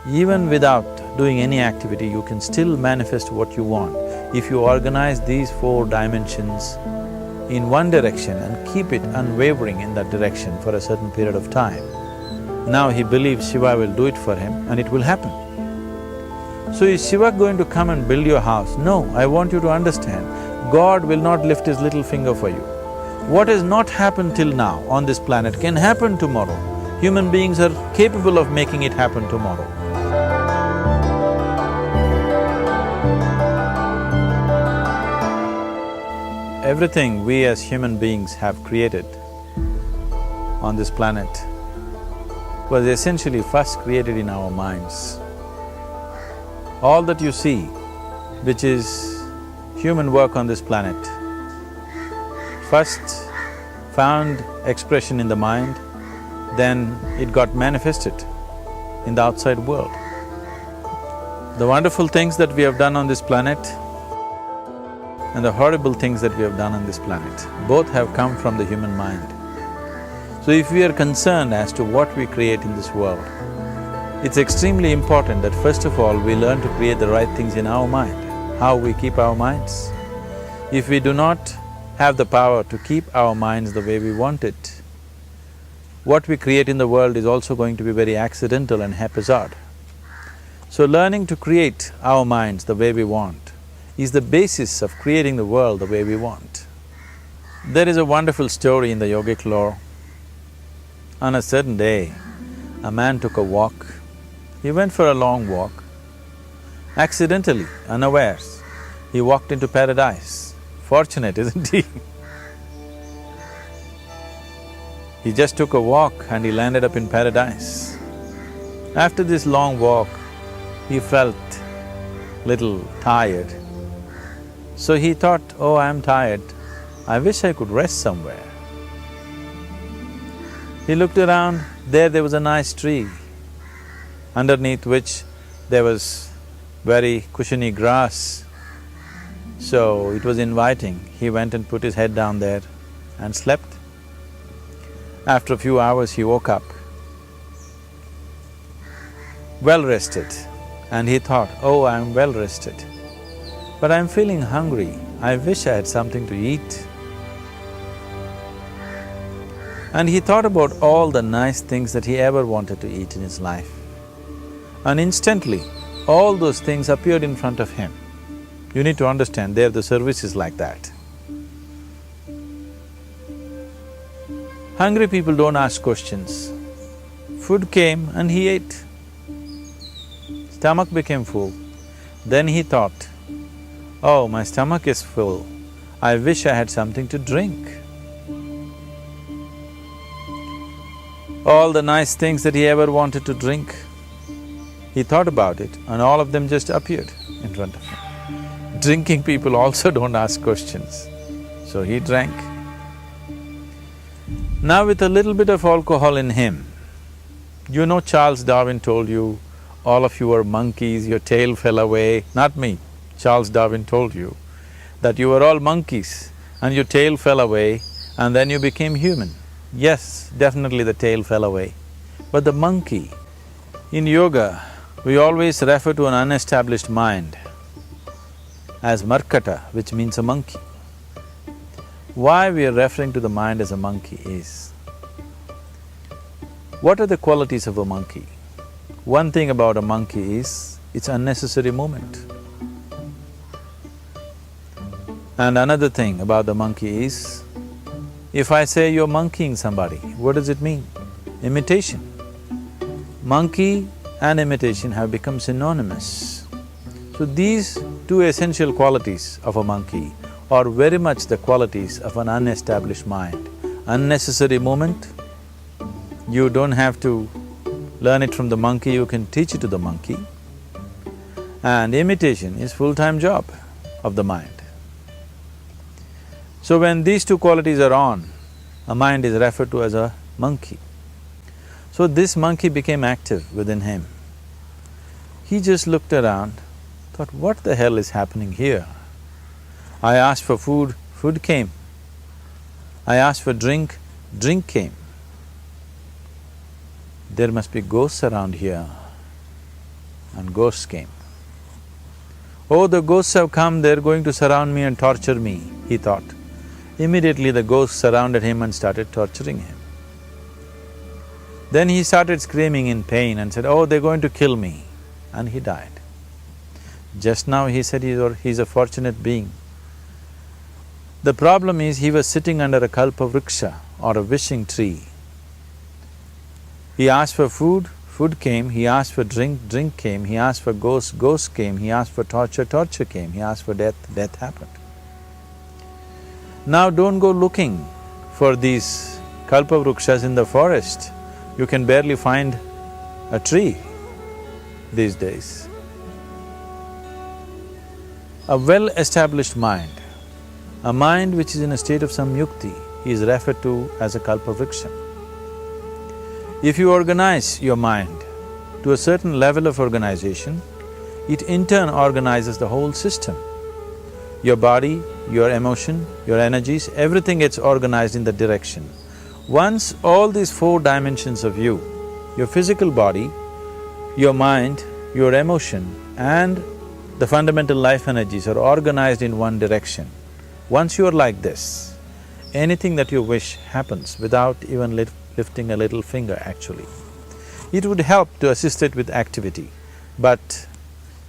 Even without doing any activity, you can still manifest what you want if you organize these 4 dimensions in one direction and keep it unwavering in that direction for a certain period of time. Now he believes Shiva will do it for him and it will happen. So is Shiva going to come and build your house? No, I want you to understand, God will not lift his little finger for you. What has not happened till now on this planet can happen tomorrow. Human beings are capable of making it happen tomorrow. Everything we as human beings have created on this planet was essentially first created in our minds. All that you see, which is human work on this planet, first found expression in the mind, then it got manifested in the outside world. The wonderful things that we have done on this planet and the horrible things that we have done on this planet, both have come from the human mind. So if we are concerned as to what we create in this world, it's extremely important that first of all we learn to create the right things in our mind, how we keep our minds. If we do not have the power to keep our minds the way we want it, what we create in the world is also going to be very accidental and haphazard. So learning to create our minds the way we want is the basis of creating the world the way we want. There is a wonderful story in the yogic lore. On a certain day, a man took a walk. He went for a long walk. Accidentally, unawares, he walked into paradise. Fortunate, isn't he? He just took a walk and he landed up in paradise. After this long walk, he felt little tired. So he thought, oh, I'm tired, I wish I could rest somewhere. He looked around, there was a nice tree, underneath which there was very cushiony grass. So it was inviting. He went and put his head down there and slept. After a few hours, he woke up, well rested, and he thought, oh, I'm well rested, but I'm feeling hungry, I wish I had something to eat. And he thought about all the nice things that he ever wanted to eat in his life. And instantly, all those things appeared in front of him. You need to understand, there the service is like that. Hungry people don't ask questions. Food came and he ate. Stomach became full. Then he thought, oh, my stomach is full, I wish I had something to drink. All the nice things that he ever wanted to drink, he thought about it and all of them just appeared in front of him. Drinking people also don't ask questions, so he drank. Now with a little bit of alcohol in him, you know Charles Darwin told you, all of you are monkeys, your tail fell away. Not me, Charles Darwin told you that you were all monkeys and your tail fell away and then you became human. Yes, definitely the tail fell away. But the monkey, in yoga, we always refer to an unestablished mind as markata, which means a monkey. Why we are referring to the mind as a monkey is, what are the qualities of a monkey? One thing about a monkey is, it's unnecessary movement. And another thing about the monkey is, if I say you're monkeying somebody, what does it mean? Imitation. Monkey and imitation have become synonymous. So these two essential qualities of a monkey are very much the qualities of an unestablished mind. Unnecessary movement, you don't have to learn it from the monkey, you can teach it to the monkey. And imitation is full-time job of the mind. So when these two qualities are on, a mind is referred to as a monkey. So this monkey became active within him. He just looked around, thought, what the hell is happening here? I asked for food, food came. I asked for drink, drink came. There must be ghosts around here. and ghosts came. Oh, the ghosts have come, they're going to surround me and torture me, he thought. Immediately the ghosts surrounded him and started torturing him. Then he started screaming in pain and said, oh, they're going to kill me, and he died. Just now he said he's a fortunate being. The problem is he was sitting under a kalpavriksha or a wishing tree. He asked for food, food came, he asked for drink, drink came, he asked for ghost, ghost came, he asked for torture, torture came, he asked for death, death happened. Now don't go looking for these kalpavrukshas in the forest. You can barely find a tree these days. A well-established mind, a mind which is in a state of samyukti, is referred to as a kalpavriksha. If you organize your mind to a certain level of organization, it in turn organizes the whole system. Your body, your emotion, your energies, everything gets organized in that direction. Once all these four dimensions of you, your physical body, your mind, your emotion and the fundamental life energies are organized in one direction, once you are like this, anything that you wish happens without even lifting a little finger actually. It would help to assist it with activity, but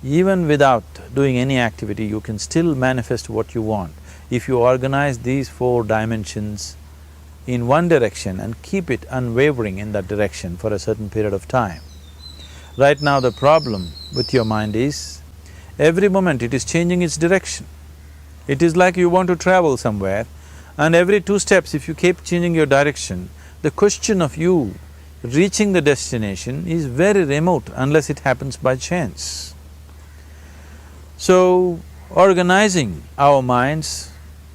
even without doing any activity, you can still manifest what you want if you organize these four dimensions in one direction and keep it unwavering in that direction for a certain period of time. Right now the problem with your mind is, every moment it is changing its direction. It is like you want to travel somewhere and every 2 steps if you keep changing your direction, the question of you reaching the destination is very remote unless it happens by chance. So, organizing our minds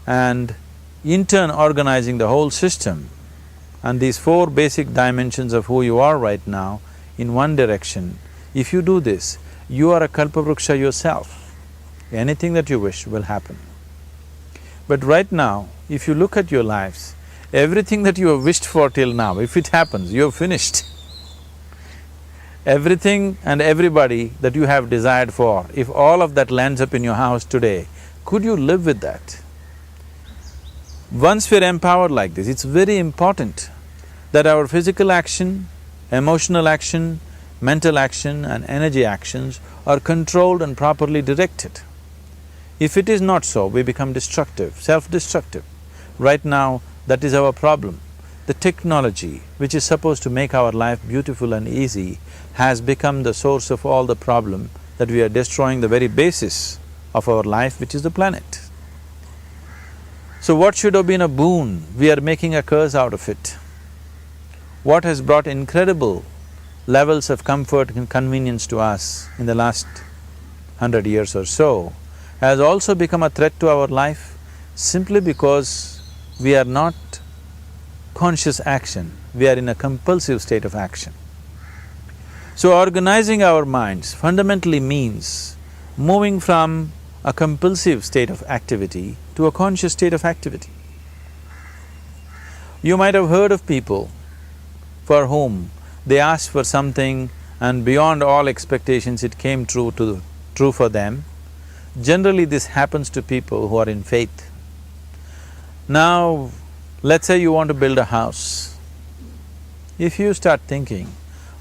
and in turn organizing the whole system and these four basic dimensions of who you are right now in one direction, if you do this, you are a kalpavruksha yourself. Anything that you wish will happen. But right now, if you look at your lives, everything that you have wished for till now, if it happens, you have finished. Everything and everybody that you have desired for, if all of that lands up in your house today, could you live with that? Once we're empowered like this, it's very important that our physical action, emotional action, mental action and energy actions are controlled and properly directed. If it is not so, we become destructive, self-destructive. Right now, that is our problem. The technology, which is supposed to make our life beautiful and easy, has become the source of all the problem that we are destroying the very basis of our life, which is the planet. So what should have been a boon, we are making a curse out of it. What has brought incredible levels of comfort and convenience to us in the last 100 years or so has also become a threat to our life simply because we are not conscious action, we are in a compulsive state of action. So organizing our minds fundamentally means moving from a compulsive state of activity to a conscious state of activity. You might have heard of people for whom they asked for something and beyond all expectations it came true for them. Generally this happens to people who are in faith. Now, let's say you want to build a house. If you start thinking,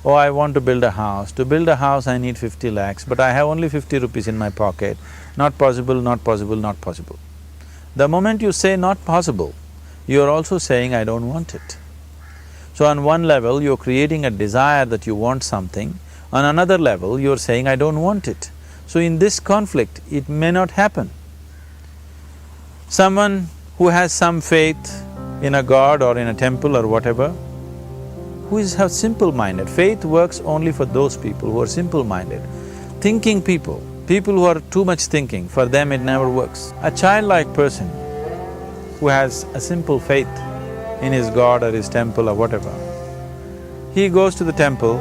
oh, I want to build a house. To build a house I need 50 lakhs, but I have only 50 rupees in my pocket. Not possible, not possible, not possible. The moment you say not possible, you are also saying I don't want it. So on one level, you're creating a desire that you want something, on another level, you're saying I don't want it. So in this conflict, it may not happen. Someone who has some faith in a god or in a temple or whatever, who is simple-minded, faith works only for those people who are simple-minded. Thinking people, people who are too much thinking, for them it never works. A childlike person who has a simple faith in his god or his temple or whatever, he goes to the temple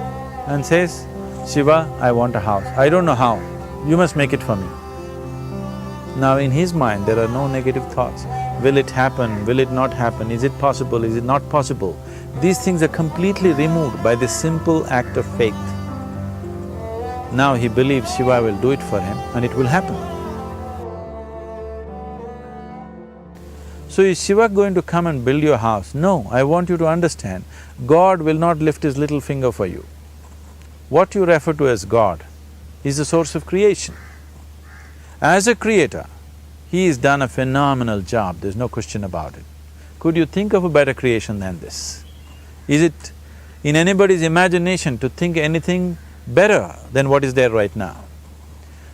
and says, Shiva, I want a house. I don't know how, you must make it for me. Now in his mind there are no negative thoughts. Will it happen? Will it not happen? Is it possible? Is it not possible? These things are completely removed by this simple act of faith. Now he believes Shiva will do it for him and it will happen. So is Shiva going to come and build your house? No, I want you to understand, God will not lift his little finger for you. What you refer to as God is the source of creation. As a creator, he has done a phenomenal job, there's no question about it. Could you think of a better creation than this? Is it in anybody's imagination to think anything better than what is there right now?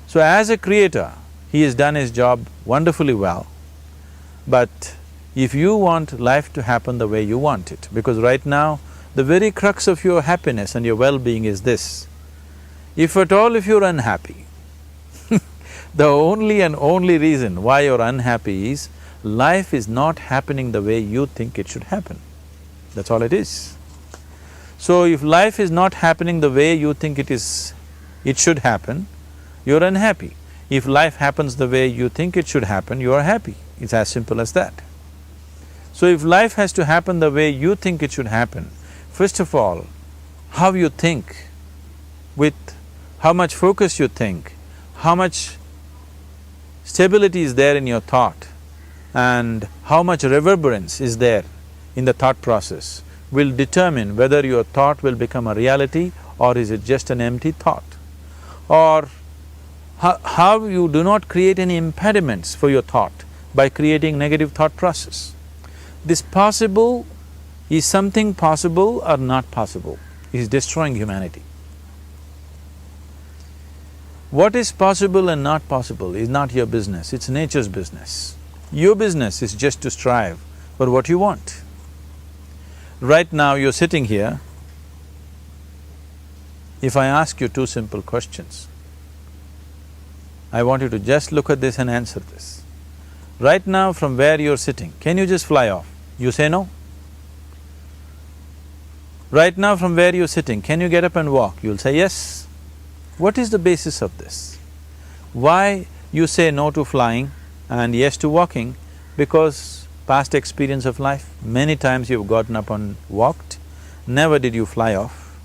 So as a creator, he has done his job wonderfully well. But if you want life to happen the way you want it, because right now, the very crux of your happiness and your well-being is this. If at all if you're unhappy, the only and only reason why you're unhappy is life is not happening the way you think it should happen. That's all it is. So if life is not happening the way you think it should happen, you're unhappy. If life happens the way you think it should happen, you are happy. It's as simple as that. So if life has to happen the way you think it should happen, first of all, how you think, with how much focus you think, how much stability is there in your thought, and how much reverberance is there in the thought process will determine whether your thought will become a reality or is it just an empty thought. Or how you do not create any impediments for your thought by creating negative thought process. This possible is something possible or not possible, is destroying humanity. What is possible and not possible is not your business, it's nature's business. Your business is just to strive for what you want. Right now you're sitting here, if I ask you two simple questions, I want you to just look at this and answer this. Right now from where you're sitting, can you just fly off? You say no. Right now from where you're sitting, can you get up and walk? You'll say yes. What is the basis of this? Why you say no to flying and yes to walking? Because past experience of life, many times you've gotten up and walked, never did you fly off.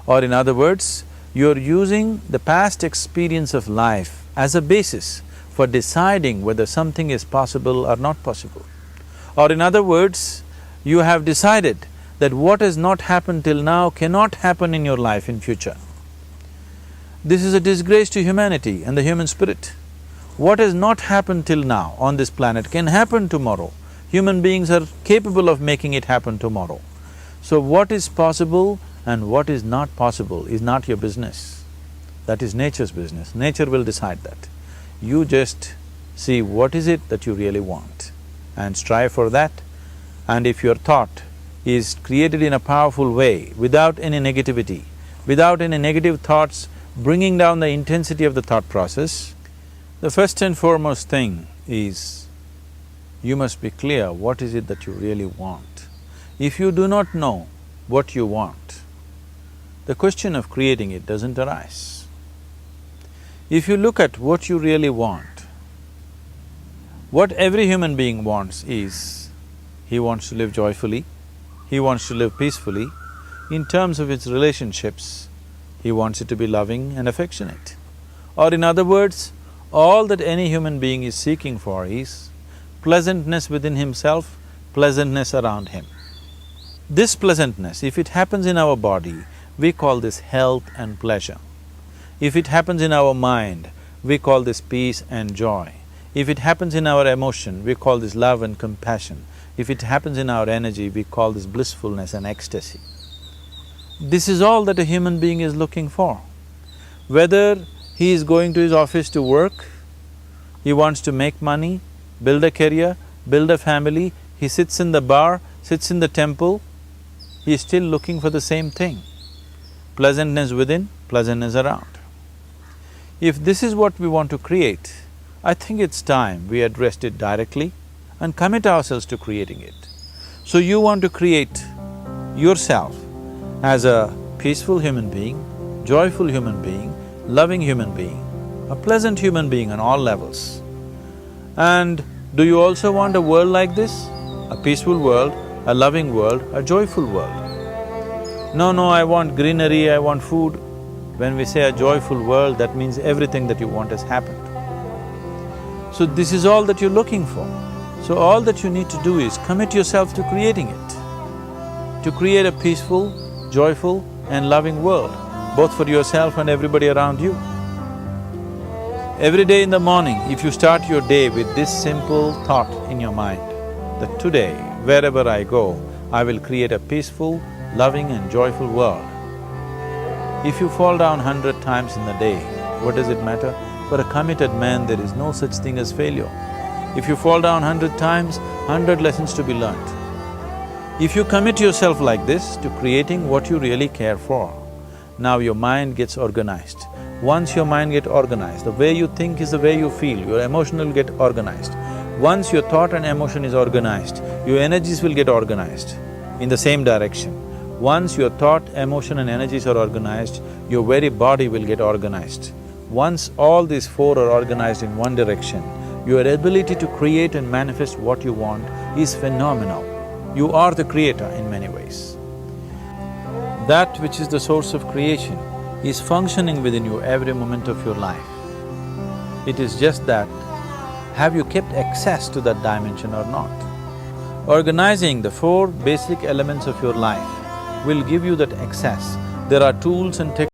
Or in other words, you're using the past experience of life as a basis for deciding whether something is possible or not possible. Or in other words, you have decided that what has not happened till now cannot happen in your life in future. This is a disgrace to humanity and the human spirit. What has not happened till now on this planet can happen tomorrow. Human beings are capable of making it happen tomorrow. So what is possible and what is not possible is not your business. That is nature's business. Nature will decide that. You just see what is it that you really want and strive for that. And if your thought is created in a powerful way, without any negativity, without any negative thoughts bringing down the intensity of the thought process, the first and foremost thing is you must be clear what is it that you really want. If you do not know what you want, the question of creating it doesn't arise. If you look at what you really want, what every human being wants is, he wants to live joyfully, he wants to live peacefully. In terms of its relationships, he wants it to be loving and affectionate. Or in other words, all that any human being is seeking for is pleasantness within himself, pleasantness around him. This pleasantness, if it happens in our body, we call this health and pleasure. If it happens in our mind, we call this peace and joy. If it happens in our emotion, we call this love and compassion. If it happens in our energy, we call this blissfulness and ecstasy. This is all that a human being is looking for. Whether he is going to his office to work, he wants to make money, build a career, build a family, he sits in the bar, sits in the temple, he is still looking for the same thing. Pleasantness within, pleasantness around. If this is what we want to create, I think it's time we addressed it directly and commit ourselves to creating it. So you want to create yourself as a peaceful human being, joyful human being, loving human being, a pleasant human being on all levels. And do you also want a world like this? A peaceful world, a loving world, a joyful world? No, I want greenery, I want food. When we say a joyful world, that means everything that you want has happened. So this is all that you're looking for. So all that you need to do is commit yourself to creating it, to create a peaceful, joyful and loving world, both for yourself and everybody around you. Every day in the morning, if you start your day with this simple thought in your mind, that today, wherever I go, I will create a peaceful, loving and joyful world. If you fall down 100 times in the day, what does it matter? For a committed man, there is no such thing as failure. If you fall down 100 times, 100 lessons to be learnt. If you commit yourself like this to creating what you really care for, now your mind gets organized. Once your mind gets organized, the way you think is the way you feel, your emotion will get organized. Once your thought and emotion is organized, your energies will get organized in the same direction. Once your thought, emotion and energies are organized, your very body will get organized. Once all these four are organized in one direction, your ability to create and manifest what you want is phenomenal. You are the creator in many ways. That which is the source of creation is functioning within you every moment of your life. It is just that, have you kept access to that dimension or not? Organizing the four basic elements of your life will give you that access. There are tools and techniques